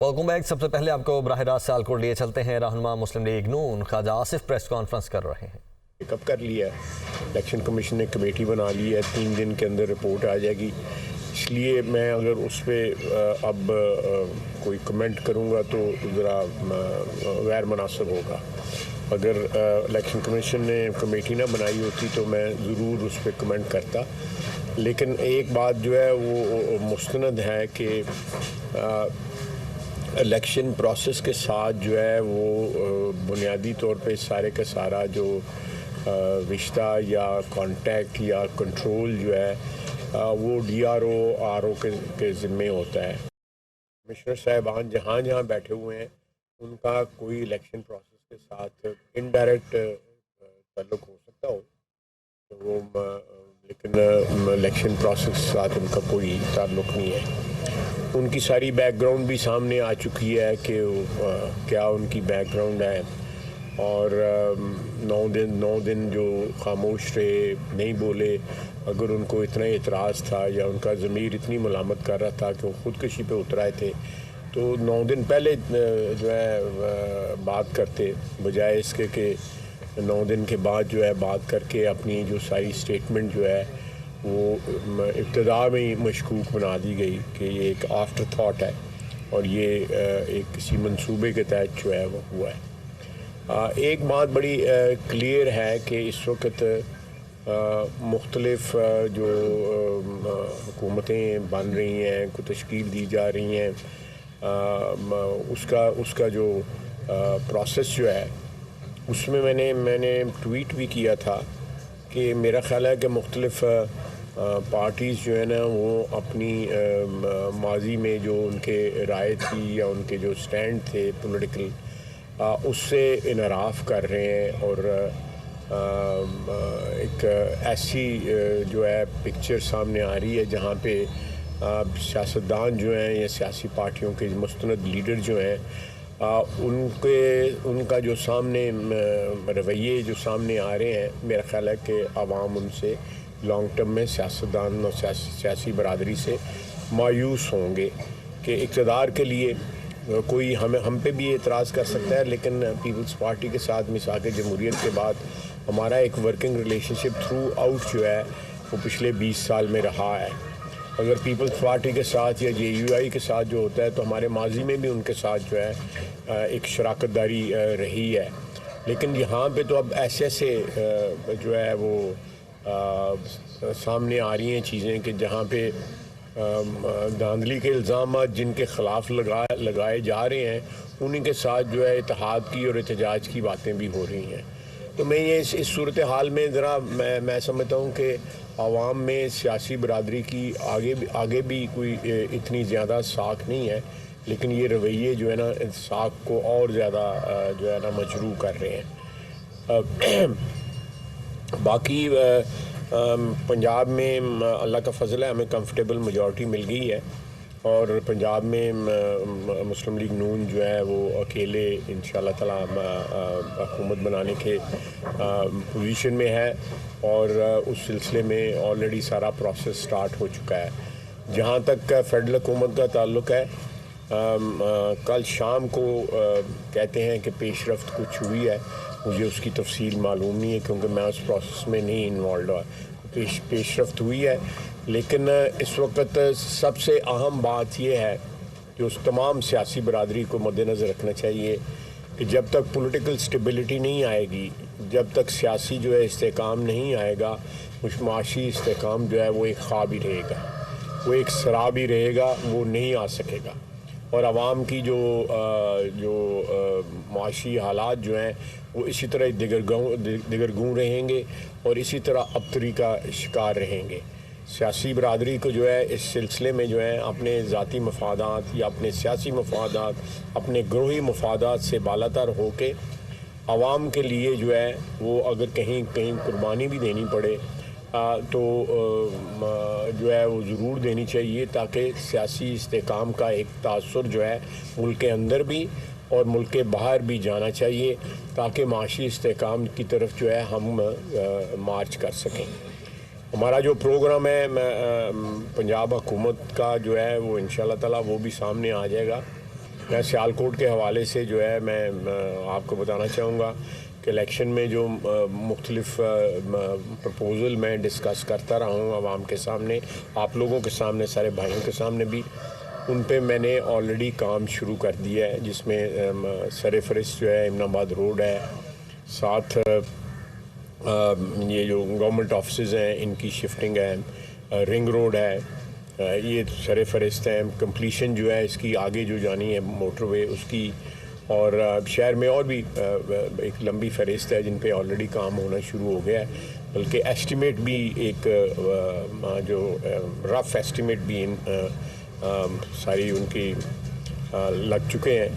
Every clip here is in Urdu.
Welcome back. سب سے پہلے آپ کو براہ راست سیالکوٹ لیے چلتے ہیں۔ رہنما مسلم لیگ نون خواجہ آصف پریس کانفرنس کر رہے ہیں۔ پک اپ کر لیا ہے، الیکشن کمیشن نے کمیٹی بنا لی ہے، 3 دن کے اندر رپورٹ آ جائے گی۔ اس لیے میں اگر اس پہ اب کوئی کمنٹ کروں گا تو ذرا غیر مناسب ہوگا۔ اگر الیکشن کمیشن نے کمیٹی نہ بنائی ہوتی تو میں ضرور اس پہ کمنٹ کرتا، لیکن ایک بات جو ہے وہ مستند ہے کہ الیکشن پروسیس کے ساتھ جو ہے وہ بنیادی طور پہ سارے کا سارا جو رشتہ یا کانٹیکٹ یا کنٹرول جو ہے وہ ڈی آر او کے ذمے ہوتا ہے۔ کمشنر صاحبان جہاں جہاں بیٹھے ہوئے ہیں ان کا کوئی الیکشن پروسیس کے ساتھ انڈائریکٹ تعلق ہو سکتا ہو تو وہ، لیکن الیکشن پروسیس کے ساتھ ان کا کوئی تعلق نہیں ہے۔ ان کی ساری بیک گراؤنڈ بھی سامنے آ چکی ہے کہ کیا ان کی بیک گراؤنڈ ہے، اور 9 دن جو خاموش رہے، نہیں بولے۔ اگر ان کو اتنا اعتراض تھا یا ان کا ضمیر اتنی ملامت کر رہا تھا کہ وہ خودکشی پہ اتر آئے تھے تو 9 دن پہلے جو ہے بات کرتے، بجائے اس کے کہ 9 دن کے بعد جو ہے بات کر کے اپنی جو ساری اسٹیٹمنٹ جو ہے وہ ابتدا میں ہی مشکوک بنا دی گئی کہ یہ ایک آفٹر تھاٹ ہے اور یہ ایک کسی منصوبے کے تحت جو ہے وہ ہوا ہے۔ ایک بات بڑی کلیئر ہے کہ اس وقت مختلف جو حکومتیں بن رہی ہیں، کو تشکیل دی جا رہی ہیں، اس کا جو پروسیس جو ہے اس میں میں نے ٹویٹ بھی کیا تھا کہ میرا خیال ہے کہ مختلف پارٹیز جو ہے نا وہ اپنی ماضی میں جو ان کے رائے تھی یا ان کے جو سٹینڈ تھے پولیٹیکل، اس سے انحراف کر رہے ہیں، اور ایک ایسی جو ہے پکچر سامنے آ رہی ہے جہاں پہ سیاستدان جو ہیں یا سیاسی پارٹیوں کے مستند لیڈر جو ہیں ان کا جو سامنے رویے جو سامنے آ رہے ہیں، میرا خیال ہے کہ عوام ان سے لانگ ٹرم میں سیاستدان اور سیاسی برادری سے مایوس ہوں گے کہ اقتدار کے لیے کوئی ہم پہ بھی اعتراض کر سکتا ہے، لیکن پیپلز پارٹی کے ساتھ میثاق جمہوریت کے بعد ہمارا ایک ورکنگ ریلیشن شپ تھرو آؤٹ جو ہے وہ پچھلے 20 سال میں رہا ہے۔ اگر پیپلز پارٹی کے ساتھ یا جے یو آئی کے ساتھ جو ہوتا ہے تو ہمارے ماضی میں بھی ان کے ساتھ جو ہے ایک شراکت داری رہی ہے، لیکن یہاں پہ تو اب ایسے جو ہے وہ سامنے آ رہی ہیں چیزیں کہ جہاں پہ دھاندلی کے الزامات جن کے خلاف لگائے جا رہے ہیں انہی کے ساتھ جو ہے اتحاد کی اور احتجاج کی باتیں بھی ہو رہی ہیں۔ تو میں یہ اس صورتحال میں ذرا میں سمجھتا ہوں کہ عوام میں سیاسی برادری کی آگے بھی کوئی اتنی زیادہ ساکھ نہیں ہے، لیکن یہ رویے جو ہے نا ساکھ کو اور زیادہ جو ہے نا مجروح کر رہے ہیں۔ باقی پنجاب میں اللہ کا فضل ہے، ہمیں کمفرٹیبل میجورٹی مل گئی ہے، اور پنجاب میں مسلم لیگ نون جو ہے وہ اکیلے انشاءاللہ تعالی حکومت بنانے کے پوزیشن میں ہے، اور اس سلسلے میں آلریڈی سارا پروسیس سٹارٹ ہو چکا ہے۔ جہاں تک فیڈرل حکومت کا تعلق ہے، کل شام کو کہتے ہیں کہ پیش رفت کچھ ہوئی ہے، مجھے اس کی تفصیل معلوم نہیں ہے کیونکہ میں اس پروسیس میں نہیں انوالوڈ ہوا۔ پیش رفت ہوئی ہے، لیکن اس وقت سب سے اہم بات یہ ہے کہ اس تمام سیاسی برادری کو مد نظر رکھنا چاہیے کہ جب تک پولیٹیکل سٹیبلٹی نہیں آئے گی، جب تک سیاسی جو ہے استحکام نہیں آئے گا، معاشی استحکام جو ہے وہ ایک خواب ہی رہے گا، وہ ایک سراب ہی رہے گا، وہ نہیں آ سکے گا، اور عوام کی جو معاشی حالات جو ہیں وہ اسی طرح دگرگوں رہیں گے اور اسی طرح ابتری کا شکار رہیں گے۔ سیاسی برادری کو جو ہے اس سلسلے میں جو ہے اپنے ذاتی مفادات یا اپنے سیاسی مفادات، اپنے گروہی مفادات سے بالاتر ہو کے عوام کے لیے جو ہے وہ اگر کہیں قربانی بھی دینی پڑے تو جو ہے وہ ضرور دینی چاہیے، تاکہ سیاسی استحکام کا ایک تاثر جو ہے ملک کے اندر بھی اور ملک کے باہر بھی جانا چاہیے، تاکہ معاشی استحکام کی طرف جو ہے ہم مارچ کر سکیں۔ ہمارا جو پروگرام ہے پنجاب حکومت کا جو ہے وہ انشاءاللہ تعالی وہ بھی سامنے آ جائے گا، میں سیالکوٹ کے حوالے سے جو ہے میں آپ کو بتانا چاہوں گا کہ الیکشن میں جو مختلف پرپوزل میں ڈسکس کرتا رہا ہوں عوام کے سامنے، آپ لوگوں کے سامنے، سارے بھائیوں کے سامنے بھی، ان پہ میں نے آلریڈی کام شروع کر دیا ہے، جس میں سر فہرست جو ہے امن آباد روڈ ہے، ساتھ یہ جو گورنمنٹ آفسز ہیں ان کی شفٹنگ ہے، رنگ روڈ ہے، یہ سر فہرست ہیں، کمپلیشن جو ہے اس کی آگے جو جانی ہے موٹر وے اس کی، اور شہر میں اور بھی ایک لمبی فہرست ہے جن پہ آلریڈی کام ہونا شروع ہو گیا ہے، بلکہ ایسٹیمیٹ بھی ایک جو رف ایسٹیمیٹ بھی ساری ان کی لگ چکے ہیں۔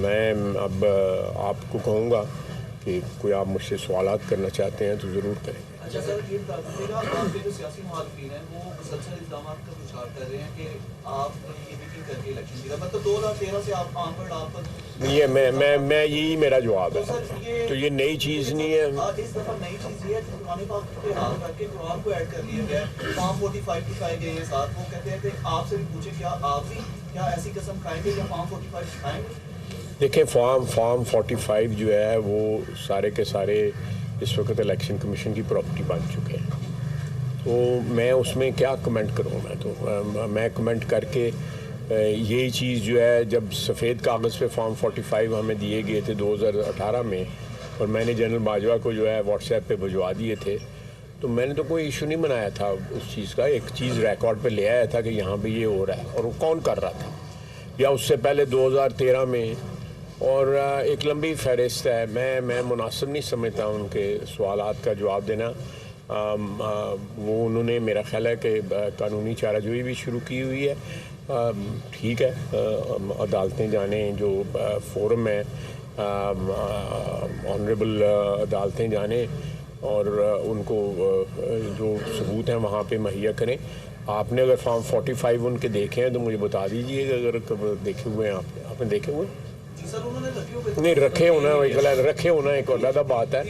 میں اب آپ کو کہوں گا کہ کوئی آپ مجھ سے سوالات کرنا چاہتے ہیں تو ضرور کریں۔ اچھا سر، یہ بتا دیجیے گا، آپ کے جو سیاسی محالفین ہیں وہ مسلسل الزامات کا پرچار کر رہے ہیں کہ آپ نے ایڈیٹنگ کر کے الیکشن جیتا، مطلب 2013 سے آپ عام پر ڈال پر یہ میں یہی میرا جواب ہے، تو یہ نئی چیز نہیں ہے۔ اس دفعہ نئی چیز یہ ہے کہ قرآن پاک کے حال کر کے قرآن کو ایڈ کر لیا گیا ہے، فارم 45 دکھائے گئے ہیں ساتھ، وہ کہتے ہیں کہ آپ سے بھی پوچھیں کیا آپ بھی کیا ایسی قسم کھائیں گے یا فارم 45 دکھائیں گے؟ دیکھیں فارم 45 جو ہے وہ سارے کے سارے اس وقت الیکشن کمیشن کی پراپرٹی بن چکے ہیں، تو میں اس میں کیا کمنٹ کروں، میں کمنٹ کر کے یہی چیز جو ہے، جب سفید کاغذ پہ فارم 45 ہمیں دیے گئے تھے 2018 میں، اور میں نے جنرل باجوہ کو جو ہے واٹس ایپ پہ بھجوا دیے تھے، تو میں نے تو کوئی ایشو نہیں بنایا تھا اس چیز کا، ایک چیز ریکارڈ پہ لے آیا تھا کہ یہاں پہ یہ ہو رہا ہے، اور وہ کون کر رہا تھا، یا اس سے پہلے 2013 میں، اور ایک لمبی فہرست ہے۔ میں مناسب نہیں سمجھتا ان کے سوالات کا جواب دینا۔ وہ انہوں نے میرا خیال ہے کہ قانونی چارہ جوئی بھی شروع کی ہوئی ہے، ٹھیک ہے، عدالتیں جانیں، جو فورم ہے آنریبل عدالتیں جانیں اور ان کو جو ثبوت ہیں وہاں پہ مہیا کریں۔ آپ نے اگر فارم 45 ان کے دیکھے ہیں تو مجھے بتا دیجئے گا، اگر دیکھے ہوئے ہیں آپ نے دیکھے ہوئے نہیں رکھے ہونا ایک علیحدہ بات ہے،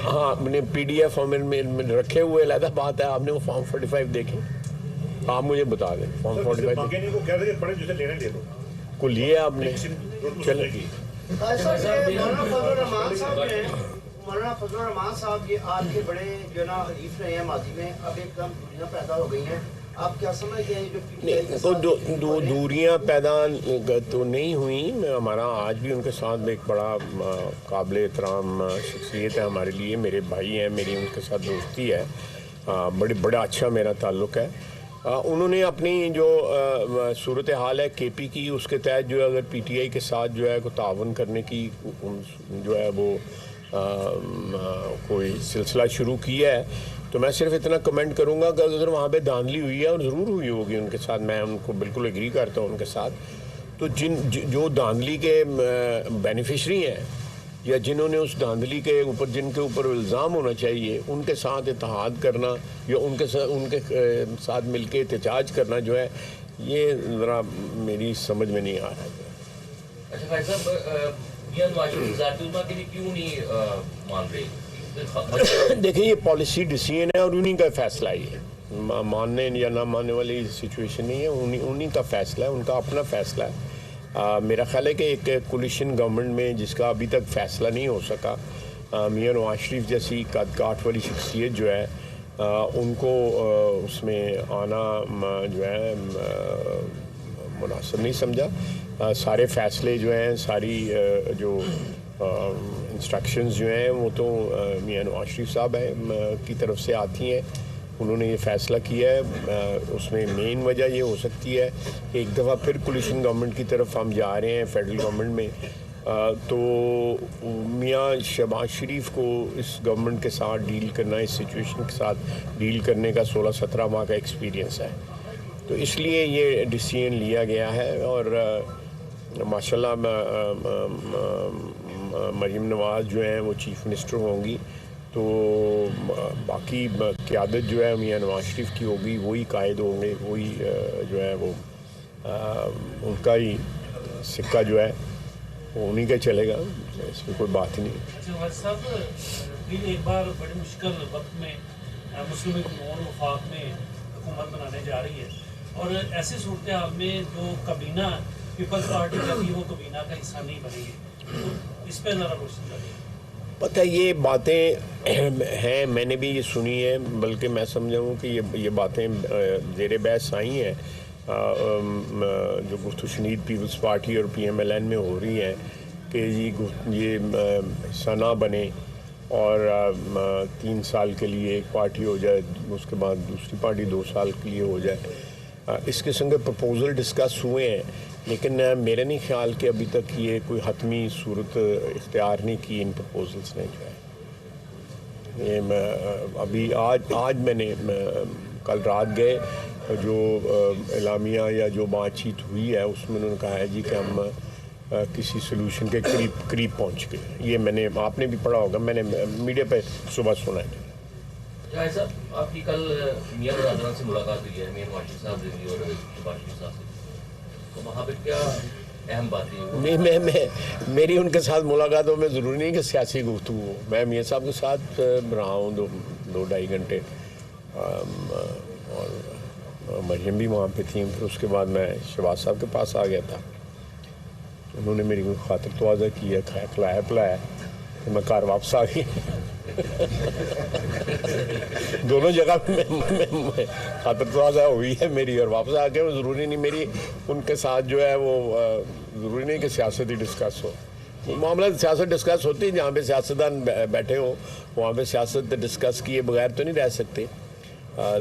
ہاں نے پی ڈی ایف میں رکھے ہوئے علیحدہ بات ہے، آپ نے وہ فارم 45 دیکھیں، آپ مجھے بتا دیں فارم 45 کو لیے آپ نے، چلے گی۔ مولانا فضل الرحمان صاحب یہ آپ کے بڑے جو نا حریف رہے ہیں ماضی میں، اب ایک دم دوریاں پیدا ہو گئی ہیں، آپ کیا سمجھتے ہیں جو پی ٹی آئی کے ساتھ دو دوریاں پیدا تو نہیں ہوئیں، ہمارا آج بھی ان کے ساتھ ایک بڑا قابل احترام شخصیت ہے ہمارے لیے، میرے بھائی ہیں، میری ان کے ساتھ دوستی ہے، بڑا اچھا میرا تعلق ہے۔ انہوں نے اپنی جو صورتحال ہے کے پی کی، اس کے تحت جو ہے اگر پی ٹی آئی کے ساتھ جو ہے کوئی تعاون کرنے کی جو ہے وہ کوئی سلسلہ شروع کیا ہے، تو میں صرف اتنا کمنٹ کروں گا کہ اگر وہاں پہ دھاندلی ہوئی ہے، اور ضرور ہوئی ہوگی ان کے ساتھ، میں ان کو بالکل ایگری کرتا ہوں ان کے ساتھ، تو جو دھاندلی کے بینیفیشری ہیں یا جنہوں نے اس دھاندلی کے اوپر جن کے اوپر الزام ہونا چاہیے، ان کے ساتھ اتحاد کرنا یا ان کے ساتھ مل کے احتجاج کرنا جو ہے، یہ ذرا میری سمجھ میں نہیں آ رہا ہے۔ اچھا بھائی صاحب، میاں نواز شریف ذاتی علماء کے لیے کیوں نہیں مان رہے؟ دیکھیں یہ پالیسی ڈیسیژن ہے اور انہی کا فیصلہ ہی ہے، ماننے یا نہ ماننے والی سچویشن نہیں ہے، انہی کا فیصلہ ہے، ان کا اپنا فیصلہ ہے۔ میرا خیال ہے کہ ایک کولیشن گورنمنٹ میں جس کا ابھی تک فیصلہ نہیں ہو سکا، میاں نواز شریف جیسی قد کاٹ والی شخصیت جو ہے، ان کو اس میں آنا جو ہے مناسب نہیں سمجھا۔ سارے فیصلے جو ہیں، ساری جو انسٹرکشنز جو ہیں، وہ تو میاں نواز شریف صاحب کی طرف سے آتی ہیں، انہوں نے یہ فیصلہ کیا ہے۔ اس میں مین وجہ یہ ہو سکتی ہے کہ ایک دفعہ پھر کولیشن گورنمنٹ کی طرف ہم جا رہے ہیں فیڈرل گورنمنٹ میں، تو میاں شہباز شریف کو اس گورنمنٹ کے ساتھ ڈیل کرنا، اس سچویشن کے ساتھ ڈیل کرنے کا 16-17 ماہ کا ایکسپیرینس ہے، تو اس لیے یہ ڈیسیژن لیا گیا ہے۔ اور ماشاءاللہ مریم نواز جو ہیں وہ چیف منسٹر ہوں گی، تو باقی قیادت جو ہے میاں نواز شریف کی ہوگی، وہی قائد ہوں گے، وہی جو ہے وہ ان کا ہی سکہ جو ہے وہ انہی کا چلے گا، اس میں کوئی بات ہی نہیں۔ اچھا صاحب، ایک بار بڑے مشکل وقت میں مسلم لیگ نون وفاق میں حکومت بنانے جا رہی ہے، اور ایسی صورتحال میں جو کابینہ پیپلز پارٹی کا بھی وہ کابینہ کا حصہ نہیں بنے گی، تو اس پہ ذرا روشنی ڈالیں۔ پتہ یہ باتیں ہیں، میں نے بھی یہ سنی ہے، بلکہ میں سمجھا ہوں کہ یہ باتیں زیر بحث آئی ہیں جو گفت و شنید پیپلز پارٹی اور پی ایم ایل این میں ہو رہی ہیں کہ یہ حصہ نہ بنے اور 3 سال کے لیے ایک پارٹی ہو جائے، اس کے بعد دوسری پارٹی 2 سال کے لیے ہو جائے۔ اس قسم کے پرپوزل ڈسکس ہوئے ہیں، لیکن میرا نہیں خیال کہ ابھی تک یہ کوئی حتمی صورت اختیار نہیں کی ان پرپوزلس نے جو ہے۔ یہ ابھی آج میں نے کل رات گئے جو اعلامیہ یا جو بات چیت ہوئی ہے اس میں انہوں نے کہا ہے جی کہ ہم کسی سلوشن کے قریب پہنچ گئے۔ یہ میں نے، آپ نے بھی پڑھا ہوگا، میں نے میڈیا پہ صبح سنا ہے۔ جائے صاحب، آپ کی کل میاں برادران سے ملاقات ہوئی ہے، میاں نواز صاحب سے بھی اور شہباز شریف صاحب سے، تو وہاں پہ کیا اہم باتیں ہوئی؟ نہیں، میری ان کے ساتھ ملاقاتوں میں ضروری نہیں کہ سیاسی گفتگو ہو، میں میاں صاحب کے ساتھ رہا ہوں 2-2.5 گھنٹے، اور مریم بھی وہاں پہ تھیں۔ پھر اس کے بعد میں شہباز صاحب کے پاس آ گیا تھا، انہوں نے میری خاطر تواضع کی ہے، کھلایا پلایا، تو میں کار واپس آ گئی۔ دونوں جگہ میں خاطر تواضع ہوئی ہے میری، اور واپس آ کے ضروری نہیں میری ان کے ساتھ جو ہے وہ ضروری نہیں کہ سیاست ہی ڈسکس ہو، معاملہ سیاست ڈسکس ہوتی ہے، جہاں پہ سیاستدان بیٹھے ہوں وہاں پہ سیاست ڈسکس کیے بغیر تو نہیں رہ سکتے،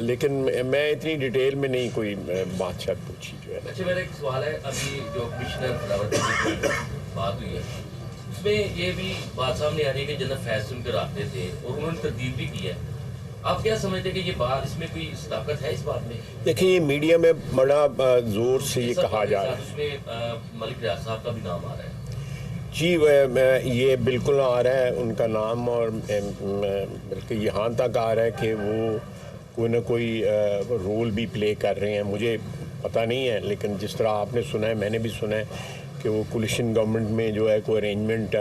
لیکن میں اتنی ڈیٹیل میں نہیں کوئی بات شاید پوچھی جو ہے۔ اچھا، میرا ایک سوال ہے، ابھی جو کمشنر راوت بات ہوئی ہے اس میں یہ بھی بات سامنے آ رہی ہے کہ جنرل فیض ان کے رابطے تھے اور انہوں نے تردید بھی کی ہے، آپ کیا سمجھتے ہیں کہ یہ بات، اس میں کوئی صداقت ہے اس بات میں؟ دیکھیں، یہ میڈیا میں بڑا زور سے یہ کہا جا رہا ہے، اس میں ملک ریاض صاحب کا بھی نام آ رہا ہے۔ جی یہ بالکل آ رہا ہے ان کا نام، اور بلکہ یہاں تک آ رہا ہے کہ وہ کوئی نہ کوئی رول بھی پلے کر رہے ہیں، مجھے پتہ نہیں ہے، لیکن جس طرح آپ نے سنا ہے میں نے بھی سنا ہے کہ وہ کولیشن گورنمنٹ میں جو ہے کوئی ارینجمنٹ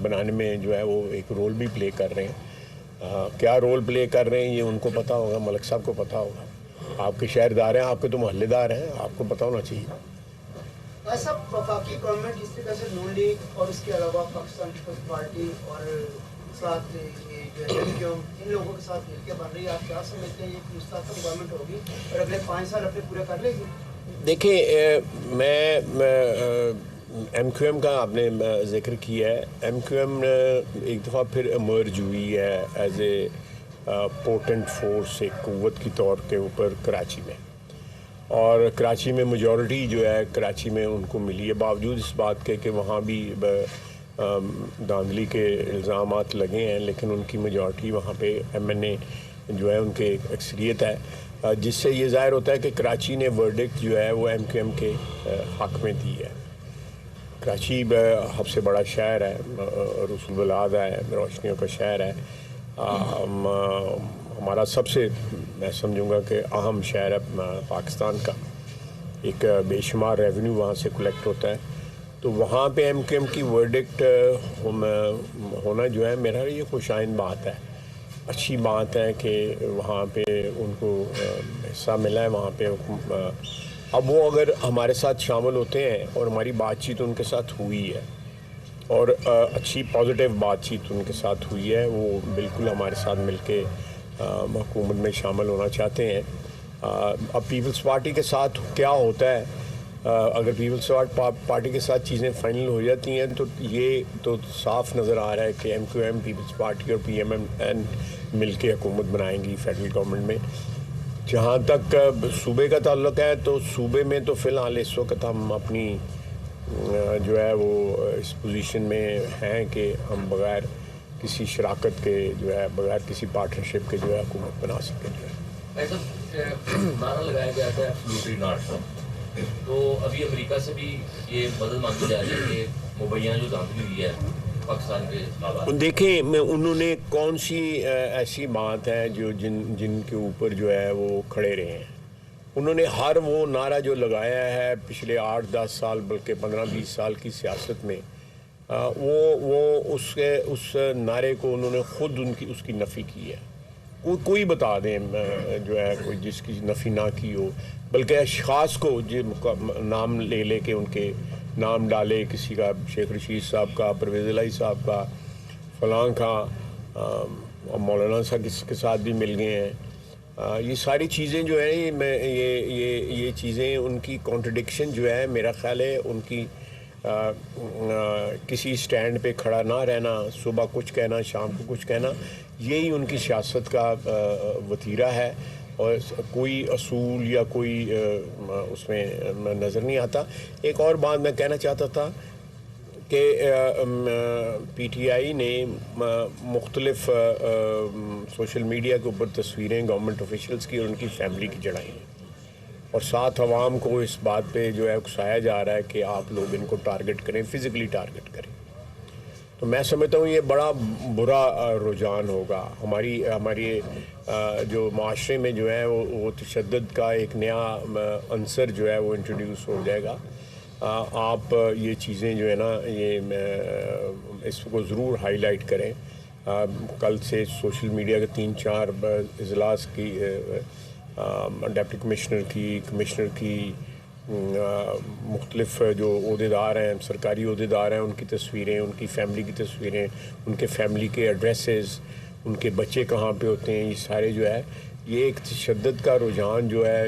بنانے میں جو ہے وہ ایک رول بھی پلے کر رہے ہیں۔ کیا رول پلے کر رہے ہیں یہ ان کو پتہ ہوگا، ملک صاحب کو پتہ ہوگا، آپ کے شہردار ہیں، آپ کے تو محلے دار ہیں، آپ کو پتہ ہونا چاہیے۔ ایسا وفاقی گورنمنٹ جس طرح سے نون لیگ اور اس کے علاوہ پاکستان پیپلز پارٹی اور ساتھ ان لوگوں کے ساتھ مل کے بن رہی ہے، آپ کیا سمجھتے ہیں یہ مستقبل گورنمنٹ ہوگی اور اگلے 5 سال اپنے پورے کر لے گی؟ دیکھیں، میں ایم کیو ایم کا آپ نے ذکر کیا ہے، ایم کیو ایم ایک دفعہ پھر ایمرج ہوئی ہے ایز اے پورٹنٹ فورس، ایک قوت کی طور کے اوپر کراچی میں، اور کراچی میں میجورٹی جو ہے کراچی میں ان کو ملی ہے، باوجود اس بات کے کہ وہاں بھی دھاندلی کے الزامات لگے ہیں، لیکن ان کی میجورٹی وہاں پہ ایم این اے جو ہے ان کے اکثریت ہے، جس سے یہ ظاہر ہوتا ہے کہ کراچی نے ورڈکٹ جو ہے وہ ایم کیو ایم کے حق میں دی ہے۔ کراچی سب سے بڑا شہر ہے، رسول بلاد ہے، روشنیوں کا شہر ہے، ہمارا سب سے میں سمجھوں گا کہ اہم شہر ہے پاکستان کا، ایک بے شمار ریونیو وہاں سے کلیکٹ ہوتا ہے، تو وہاں پہ ایم کیو ایم کی ورڈکٹ ہونا جو ہے میرا یہ خوش آئند بات ہے، اچھی بات ہے کہ وہاں پہ ان کو حصہ ملا ہے وہاں پہ۔ اب وہ اگر ہمارے ساتھ شامل ہوتے ہیں اور ہماری بات چیت ان کے ساتھ ہوئی ہے اور اچھی پازیٹیو بات چیت ان کے ساتھ ہوئی ہے، وہ بالکل ہمارے ساتھ مل کے حکومت میں شامل ہونا چاہتے ہیں۔ اب پیپلز پارٹی کے ساتھ کیا ہوتا ہے، اگر پیپلز پارٹی کے ساتھ چیزیں فائنل ہو جاتی ہیں تو یہ تو صاف نظر آ رہا ہے کہ M Q M, Peoples Party اور پی ایم این مل کے حکومت بنائیں گی فیڈرل گورنمنٹ میں۔ جہاں تک صوبے کا تعلق ہے تو صوبے میں تو فی الحال اس وقت ہم اپنی جو ہے وہ اس پوزیشن میں ہیں کہ ہم بغیر کسی شراکت کے جو ہے، بغیر کسی پارٹنرشپ کے جو ہے حکومت بنا سکیں جو ہے۔ ایسا نعرہ لگایا گیا تھا ایبسلیوٹلی ناٹ، تو ابھی امریکہ سے بھی یہ مدد مانگی جا رہی ہے کہ مبینہ جو دھاندلی ہوئی ہے پاکستان کے خلاف۔ دیکھیں، انہوں نے کون سی ایسی بات ہے جو جن کے اوپر جو ہے وہ کھڑے رہے ہیں، انہوں نے ہر وہ نعرہ جو لگایا ہے پچھلے 8-10 سال بلکہ 15-20 سال کی سیاست میں، وہ اس نعرے کو انہوں نے خود اس کی نفی کی ہے۔ کوئی بتا دیں جو ہے کوئی جس کی نفی نہ کی ہو، بلکہ اشخاص کو نام لے کے ان کے نام ڈالے، کسی کا شیخ رشید صاحب کا، پرویز الہی صاحب کا، فلاں کا، مولانا صاحب کے ساتھ بھی مل گئے ہیں۔ یہ ساری چیزیں جو ہیں یہ چیزیں ان کی کانٹرڈکشن جو ہے میرا خیال ہے ان کی کسی سٹینڈ پہ کھڑا نہ رہنا، صبح کچھ کہنا شام کو کچھ کہنا، یہی ان کی سیاست کا وتیرہ ہے، اور کوئی اصول یا کوئی اس میں نظر نہیں آتا۔ ایک اور بات میں کہنا چاہتا تھا کہ پی ٹی آئی نے مختلف سوشل میڈیا کے اوپر تصویریں گورنمنٹ آفیشلز کی اور ان کی فیملی کی چڑھائی ہیں، اور ساتھ عوام کو اس بات پہ جو ہے اکسایا جا رہا ہے کہ آپ لوگ ان کو ٹارگٹ کریں، فزیکلی ٹارگٹ کریں۔ تو میں سمجھتا ہوں یہ بڑا برا رجحان ہوگا ہماری جو معاشرے میں جو ہے وہ تشدد کا ایک نیا عنصر جو ہے وہ انٹروڈیوس ہو جائے گا۔ آپ یہ چیزیں جو ہے نا یہ اس کو ضرور ہائی لائٹ کریں۔ کل سے سوشل میڈیا کے 3-4 اجلاس کی ڈپٹی کمشنر کی مختلف جو عہدیدار ہیں، سرکاری عہدیدار ہیں، ان کی تصویریں، ان کی فیملی کی تصویریں، ان کے فیملی کے ایڈریسز، ان کے بچے کہاں پہ ہوتے ہیں، یہ سارے جو ہے یہ ایک تشدد کا رجحان جو ہے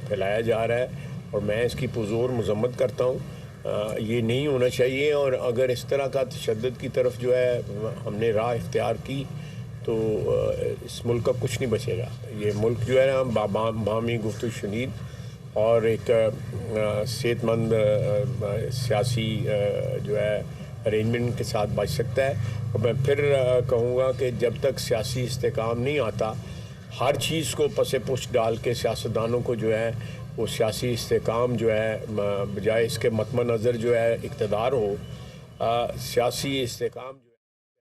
پھیلایا جا رہا ہے، اور میں اس کی پرزور مذمت کرتا ہوں۔ یہ نہیں ہونا چاہیے، اور اگر اس طرح کا تشدد کی طرف جو ہے ہم نے راہ اختیار کی تو اس ملک کا کچھ نہیں بچے گا۔ یہ ملک جو ہے نا باہمی گفتگو شنید اور ایک صحت مند سیاسی جو ہے ارینجمنٹ کے ساتھ بچ سکتا ہے۔ اور میں پھر کہوں گا کہ جب تک سیاسی استحکام نہیں آتا، ہر چیز کو پس پشت ڈال کے سیاستدانوں کو جو ہے وہ سیاسی استحکام جو ہے بجائے اس کے مد نظر جو ہے اقتدار ہو، سیاسی استحکام